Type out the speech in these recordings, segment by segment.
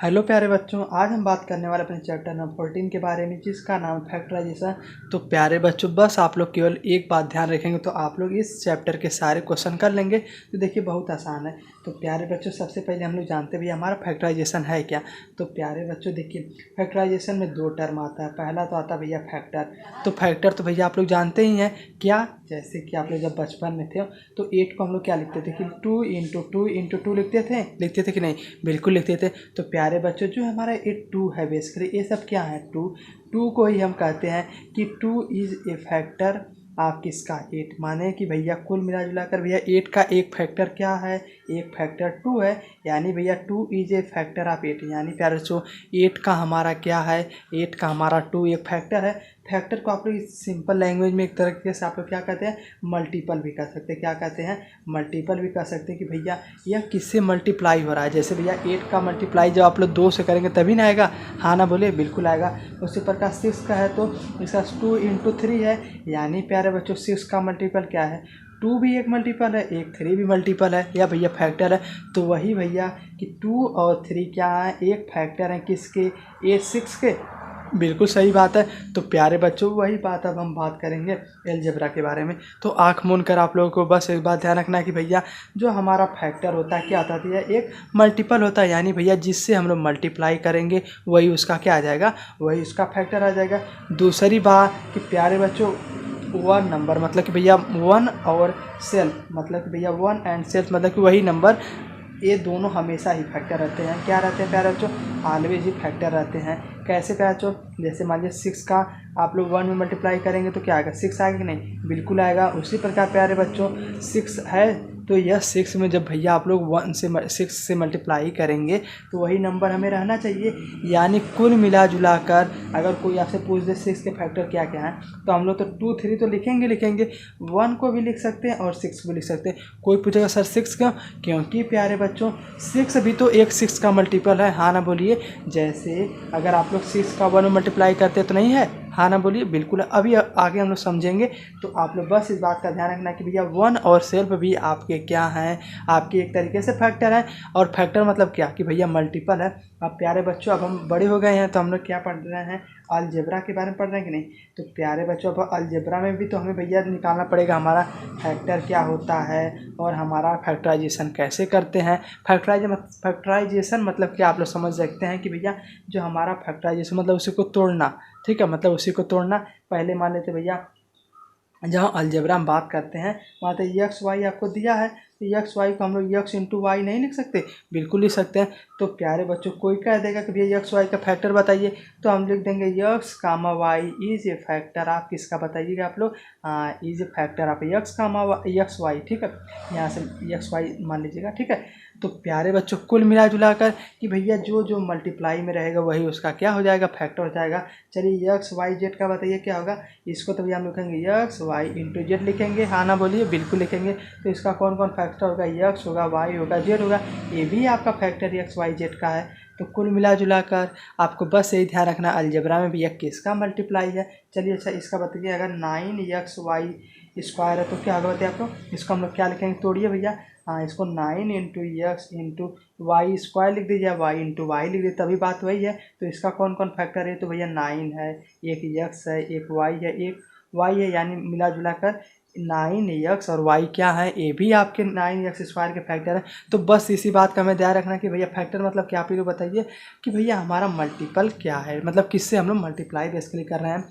Hello प्यारे बच्चों, आज हम बात करने वाले अपने चैप्टर नंबर 14 के बारे में, जिसका नाम है फैक्टराइजेशन। तो प्यारे बच्चों, बस आप लोग केवल एक बात ध्यान रखेंगे तो आप लोग इस चैप्टर के सारे क्वेश्चन कर लेंगे। तो देखिए, बहुत आसान है। तो प्यारे बच्चों, सबसे पहले हम लोग जानते भी हमारा फैक्टराइजेशन है क्या। तो प्यारे बच्चों देखिए, फैक्टराइजेशन में दो टर्म आता है। पहला तो आता है भैया फैक्टर। तो फैक्टर तो भैया आप लोग जानते ही हैं क्या। जैसे कि आप लोग जब बचपन में थे तो 8 को हम लोग क्या लिखते थे कि 2 × 2 × 2 लिखते थे कि नहीं, बिल्कुल लिखते थे। तो प्यारे बच्चों, जो हमारा ये 2 है, बेसिकली ये सब क्या है, 2 को ही हम कहते हैं कि 2 इज़ ए फैक्टर आप किसका 8। माने कि भैया कुल मिला जुला कर भैया 8 का एक फैक्टर क्या है, एक फैक्टर 2 है। यानी भैया 2 इज ए फैक्टर ऑफ 8। यानी प्यारे बच्चों, 8 का हमारा क्या है, 8 का हमारा 2 एक फैक्टर है। फैक्टर को आप लोग सिंपल लैंग्वेज में एक तरीके से आप लोग क्या कहते हैं, मल्टीपल भी कह सकते हैं। क्या कहते हैं, मल्टीपल भी कह सकते हैं कि भैया यह किससे मल्टीप्लाई हो रहा है। जैसे भैया 8 का मल्टीप्लाई जब आप लोग 2 से करेंगे तभी ना आएगा, हाँ ना बोले, बिल्कुल आएगा। उसी प्रकार 6 का है तो इसका 2 × 3 है। यानी प्यारे बच्चों, 6 का मल्टीपल क्या है, 2 भी एक मल्टीपल है, एक 3 भी मल्टीपल है, या भैया फैक्टर है। तो वही भैया कि 2 और 3 क्या है, एक फैक्टर है किसके, 6 के। बिल्कुल सही बात है। तो प्यारे बच्चों, वही बात अब हम बात करेंगे अलजेब्रा के बारे में। तो आँख मूंद कर आप लोगों को बस एक बात ध्यान रखना है कि भैया जो हमारा फैक्टर होता है क्या होता है, एक मल्टीपल होता है। यानी भैया जिससे हम लोग मल्टीप्लाई करेंगे वही उसका क्या आ जाएगा, वही उसका फैक्टर आ जाएगा। दूसरी बात कि प्यारे बच्चों, वन नंबर मतलब कि भैया वन और सेल्फ मतलब कि भैया वन एंड सेल्फ मतलब कि वही नंबर, ये दोनों हमेशा ही फैक्टर रहते हैं। क्या रहते हैं प्यारे बच्चों, ऑलवेज ही फैक्टर रहते हैं। कैसे प्यारे बच्चों, जैसे मान लीजिए 6 का आप लोग 1 में मल्टीप्लाई करेंगे तो क्या आएगा, 6 आएगा कि नहीं, बिल्कुल आएगा। उसी प्रकार प्यारे बच्चों 6 है तो यह 6 में जब भैया आप लोग 6 से मल्टीप्लाई करेंगे तो वही नंबर हमें रहना चाहिए। यानी कुल मिला जुला कर अगर कोई आपसे पूछ दे 6 के फैक्टर क्या क्या हैं, तो हम लोग तो 2 3 तो लिखेंगे, 1 को भी लिख सकते हैं और 6 को लिख सकते हैं। कोई पूछेगा सर 6 क्यों, क्योंकि प्यारे बच्चों 6 भी तो एक 6 का मल्टीपल है, हाँ ना बोलिए। जैसे अगर आप लोग 6 का 1 में मल्टीप्लाई करते तो नहीं है, हाँ ना बोलिए, बिल्कुल। अभी आगे हम लोग समझेंगे। तो आप लोग बस इस बात का ध्यान रखना कि भैया वन और सेल्फ भी आपके क्या हैं, आपके एक तरीके से फैक्टर हैं। और फैक्टर मतलब क्या कि भैया मल्टीपल है। अब प्यारे बच्चों, अब हम बड़े हो गए हैं तो हम लोग क्या पढ़ रहे हैं, अलजेब्रा के बारे में पढ़ रहे हैं कि नहीं। तो प्यारे बच्चों, अब अलजेब्रा में भी तो हमें भैया निकालना पड़ेगा हमारा फैक्टर क्या होता है और हमारा फैक्टराइजेशन कैसे करते हैं। फैक्टराइजेशन मतलब क्या आप लोग समझ सकते हैं कि भैया जो हमारा फैक्टराइजेशन मतलब उसी को तोड़ना, ठीक है, मतलब उसी को तोड़ना। पहले मान लेते भैया जहाँ अलजेब्रा हम बात करते हैं वहाँ तो एक्स वाई आपको दिया है, तो एक्स वाई को हम लोग एक्स इंटू वाई नहीं लिख सकते, बिल्कुल लिख सकते हैं। तो प्यारे बच्चों, कोई कह देगा कि भैया एक्स वाई का फैक्टर बताइए, तो हम लिख देंगे X comma Y is a factor. आप किसका बताइएगा आप लोग, इज ए फैक्टर आप एक्स कामा एक्स वाई, ठीक है, यहाँ से एक्स वाई मान लीजिएगा, ठीक है। तो प्यारे बच्चों, कुल मिला जुला कर कि भैया जो जो मल्टीप्लाई में रहेगा वही उसका क्या हो जाएगा, फैक्टर हो जाएगा। चलिए एक्स वाई जेड का बताइए क्या होगा। इसको तो भैया हम लिखेंगे एक्स वाई इंटू जेड लिखेंगे, हाँ ना बोलिए, बिल्कुल लिखेंगे। तो इसका कौन कौन फैक्टर होगा, एक्स होगा, वाई होगा, जेड होगा। ये भी आपका फैक्टर एक्स वाई जेड का है। तो कुल मिला जुला कर आपको बस यही ध्यान रखना, अलजेब्रा में भी किसका मल्टीप्लाई है। चलिए अच्छा, इसका बताइए, अगर 9x y² है तो क्या होगा बताइए आपको। इसको हम लोग क्या लिखेंगे, तोड़िए भैया। हाँ, इसको 9 × x × y² लिख दीजिए, y इंटू वाई लिख दीजिए, तभी बात वही है। तो इसका कौन कौन फैक्टर है, तो भैया 9 है, एक x है, एक y है, एक y है। यानी मिला जुला कर 9x और y क्या है, ये भी आपके 9x² के फैक्टर है। तो बस इसी बात का हमें ध्यान रखना कि भैया फैक्टर मतलब क्या, आप लोग बताइए कि भैया हमारा मल्टीपल क्या है, मतलब किससे हम लोग मल्टीप्लाई बेसिकली कर रहे हैं।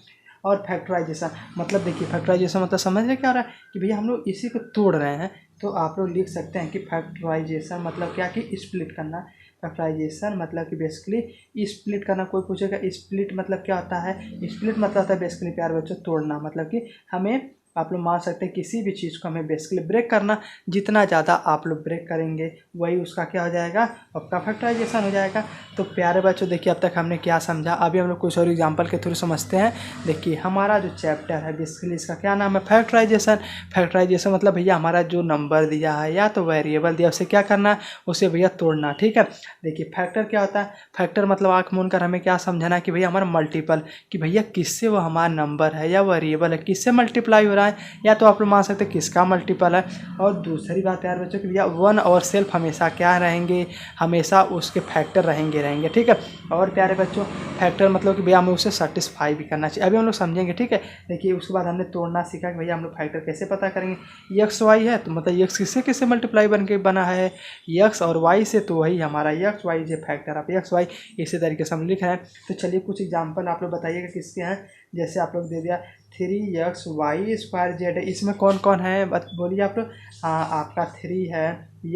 और फैक्टराइजेशन मतलब देखिए, फैक्टराइजेशन मतलब समझ रहे क्या हो रहा है कि भैया हम लोग इसी को तोड़ रहे हैं। तो आप लोग लिख सकते हैं कि फैक्टराइजेशन मतलब क्या, कि स्प्लिट करना। फैक्टराइजेशन मतलब कि बेसिकली स्प्लिट करना। कोई पूछेगा स्प्लिट मतलब क्या होता है, स्प्लिट मतलब होता है बेसिकली प्यारे बच्चों तोड़ना। मतलब कि हमें, आप लोग मान सकते हैं किसी भी चीज़ को हमें बेसिकली ब्रेक करना। जितना ज़्यादा आप लोग ब्रेक करेंगे वही उसका क्या हो जाएगा, आपका फैक्टराइजेशन हो जाएगा। तो प्यारे बच्चों देखिए, अब तक हमने क्या समझा, अभी हम लोग कुछ और एग्जांपल के थ्रू समझते हैं। देखिए हमारा जो चैप्टर है बेसिकली इसका क्या नाम है, फैक्टराइजेशन। फैक्टराइजेशन मतलब भैया हमारा जो नंबर दिया है या तो वेरिएबल दिया, उसे क्या करना, उसे भैया तोड़ना, ठीक है। देखिए फैक्टर क्या होता है, फैक्टर मतलब आँख मूंद कर हमें क्या समझना है कि भैया हमारा मल्टीपल, कि भैया किससे वो हमारा नंबर है या वेरिएबल है किससे मल्टीप्लाई हो रहा है, है, या तो आप लोग मान सकते हैं किसका मल्टीपल है। और दूसरी बात यार बच्चों कि भैया वन और सेल्फ हमेशा क्या रहेंगे, हमेशा उसके फैक्टर रहेंगे, ठीक है। और प्यारे बच्चों फैक्टर मतलब कि भैया हमें उसे सेटिस्फाई भी करना चाहिए, अभी हम लोग समझेंगे, ठीक है। देखिए उसके बाद हमने तोड़ना सीखा कि भैया हम लोग फैक्टर कैसे पता करेंगे। एक्स वाई है तो मतलब एक्स किससे किससे मल्टीप्लाई बन के बना है, एक्स और वाई से, तो वही हमारा एक्स वाई जे फैक्टर आप एक्स वाई इसी तरीके से हम लिख रहे हैं। तो चलिए कुछ एग्जाम्पल आप लोग बताइएगा किसके हैं। जैसे आप लोग दे दिया 3x(y²z) है, इसमें कौन कौन है बोलिए आप लोग। हाँ आपका 3 है,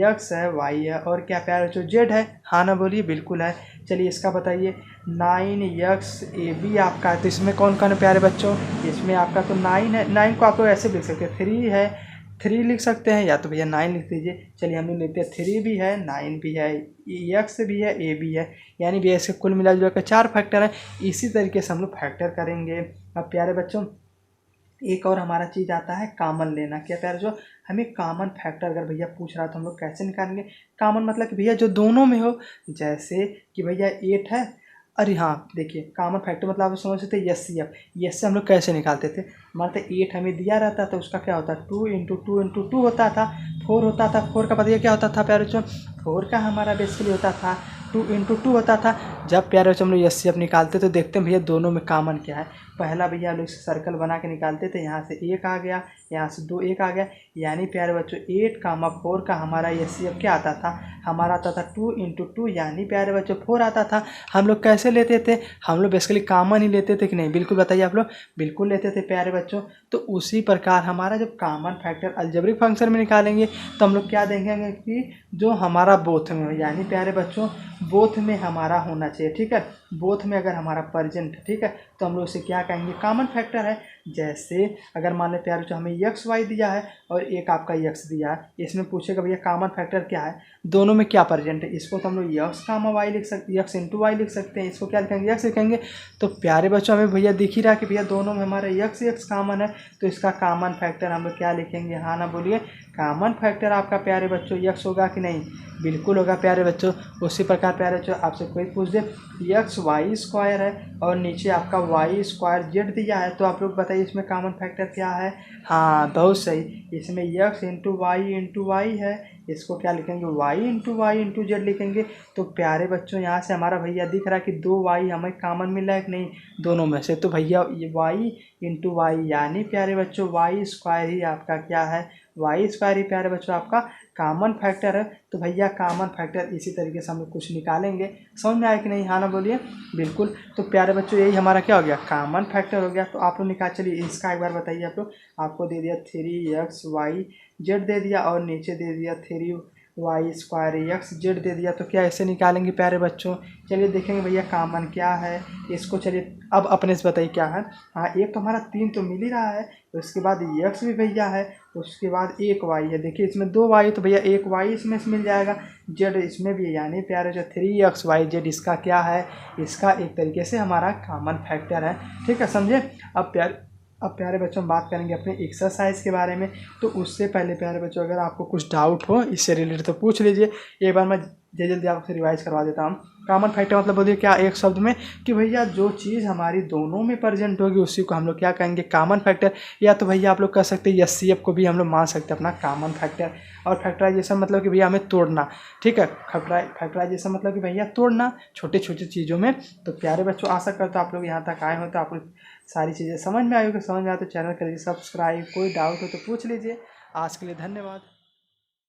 x है, y है, और क्या प्यारे बच्चों z है। हाँ ना बोलिए, बिल्कुल है। चलिए इसका बताइए 9xab आपका है, तो इसमें कौन कौन है प्यारे बच्चों, इसमें आपका तो 9 है। 9 को आप लोग ऐसे लिख सकते हैं, 3 है 3 लिख सकते हैं, या तो भैया 9 लिख दीजिए। चलिए हम लोग लिखते हैं 3 भी है, 9 भी है, एक्स भी है, ए भी है, यानी भैया इसके कुल मिला जुला कर 4 फैक्टर है। इसी तरीके से हम लोग फैक्टर करेंगे। अब प्यारे बच्चों एक और हमारा चीज़ आता है कॉमन लेना। क्या प्यारे जो हमें कॉमन फैक्टर अगर भैया पूछ रहा तो हम लोग कैसे निकालेंगे कॉमन, मतलब कि भैया जो दोनों में हो। जैसे कि भैया 8 है, अरे हाँ देखिए कॉमन फैक्टर मतलब आप समझ सकते हैं एचसीएफ। एस से हम लोग कैसे निकालते थे, मानते 8 हमें दिया रहता तो उसका क्या होता 2 × 2 × 2 होता था, 4 होता था। 4 का पता क्या होता था प्यारे बच्चों, 4 का हमारा बेसिकली होता था 2 × 2 होता था। जब प्यारे बच्चों हम लोग एचसीएफ निकालते तो देखते हैं भैया दोनों में कॉमन क्या है। पहला भैया लोग सर्कल बना के निकालते थे, यहाँ से 1 आ गया, यहाँ से 2 1 आ गया, यानी प्यारे बच्चों 8, 4 का हमारा एचसीएफ क्या आता था, हमारा आता था 2 × 2, यानी प्यारे बच्चों 4 आता था। हम लोग कैसे लेते थे, हम लोग बेसिकली कॉमन ही लेते थे कि नहीं, बिल्कुल बताइए आप लोग, बिल्कुल लेते थे प्यारे बच्चों। तो उसी प्रकार हमारा जब कॉमन फैक्टर अलजेब्रिक फंक्शन में निकालेंगे तो हम लोग क्या देखेंगे कि जो हमारा बोथ में हो, यानी प्यारे बच्चों बोथ में हमारा होना चाहिए, ठीक है। बोथ में अगर हमारा प्रेजेंट, ठीक है, तो हम लोग उसे क्या कहेंगे कॉमन फैक्टर है। जैसे अगर मान लें प्यारे बच्चों हमें एक्स वाई दिया है और एक आपका एक्स दिया है, इसमें पूछेगा भैया कॉमन फैक्टर क्या है, दोनों में क्या प्रेजेंट है। इसको तो हम लोग एक्स कामा वाई लिख सकते, एक्स इंटू वाई लिख सकते हैं, इसको क्या लिखेंगे एक्स लिखेंगे। तो प्यारे बच्चों हमें भैया दिख ही रहा कि भैया दोनों में हमारा एक्स एक्स कॉमन है, तो इसका कॉमन फैक्टर हम लोग क्या लिखेंगे, हाँ ना बोलिए। कॉमन फैक्टर आपका प्यारे बच्चों एक्स होगा कि नहीं, बिल्कुल होगा प्यारे बच्चों। उसी प्रकार प्यारे बच्चों आपसे कोई पूछ दे x(y² है और नीचे आपका y²z दिया है, तो आप लोग बताइए इसमें कॉमन फैक्टर क्या है। हाँ बहुत सही, इसमें x × y है, इसको क्या लिखेंगे y × z लिखेंगे। तो प्यारे बच्चों यहाँ से हमारा भैया दिख रहा है कि 2y हमें कॉमन मिल रहा है कि नहीं दोनों में से, तो भैया y × y, यानी प्यारे बच्चों y² ही आपका क्या है, y² ही प्यारे बच्चों आपका कॉमन फैक्टर है। तो भैया कॉमन फैक्टर इसी तरीके से हम लोग कुछ निकालेंगे, समझ में आया कि नहीं, हाँ ना बोलिए बिल्कुल। तो प्यारे बच्चों यही हमारा क्या हो गया कॉमन फैक्टर हो गया। तो आप लोग निकाल, चलिए इसका एक बार बताइए आप लोग। आपको दे दिया 3xy(z) दे दिया और नीचे दे दिया 3y²(x) दे दिया, तो क्या ऐसे निकालेंगे प्यारे बच्चों। चलिए देखेंगे भैया कॉमन क्या है इसको, चलिए अब अपने से बताइए क्या है। हाँ एक तो हमारा 3 तो मिल ही रहा है, उसके बाद x भी भैया है, उसके बाद एक y है। देखिए इसमें 2y तो भैया एक y इसमें से मिल जाएगा, z इसमें भी है, यानी प्यारे जो 3xyz इसका क्या है, इसका एक तरीके से हमारा कॉमन फैक्टर है, ठीक है समझे। अब प्यारे बच्चों हम बात करेंगे अपने एक्सरसाइज के बारे में। तो उससे पहले प्यारे बच्चों अगर आपको कुछ डाउट हो इससे रिलेटेड तो पूछ लीजिए, एक बार मैं जल्दी आपसे रिवाइज करवा देता हूँ। कॉमन फैक्टर मतलब बोलिए क्या, एक शब्द में कि भैया जो चीज़ हमारी दोनों में प्रेजेंट होगी उसी को हम लोग क्या कहेंगे कॉमन फैक्टर। या तो भैया आप लोग कह सकते हैं एचसीएफ को भी हम लोग मान सकते हैं अपना कॉमन फैक्टर। और फैक्टराइजेशन मतलब कि भैया हमें तोड़ना, ठीक है। फैक्टराइजेशन मतलब कि भैया तोड़ना छोटे छोटे चीज़ों में। तो प्यारे बच्चों आशा करता हूँ आप लोग यहाँ तक आए हो तो आप लोग सारी चीज़ें समझ में आई होगी, समझ में आए तो चैनल करिए सब्सक्राइब, कोई डाउट हो तो पूछ लीजिए। आज के लिए धन्यवाद।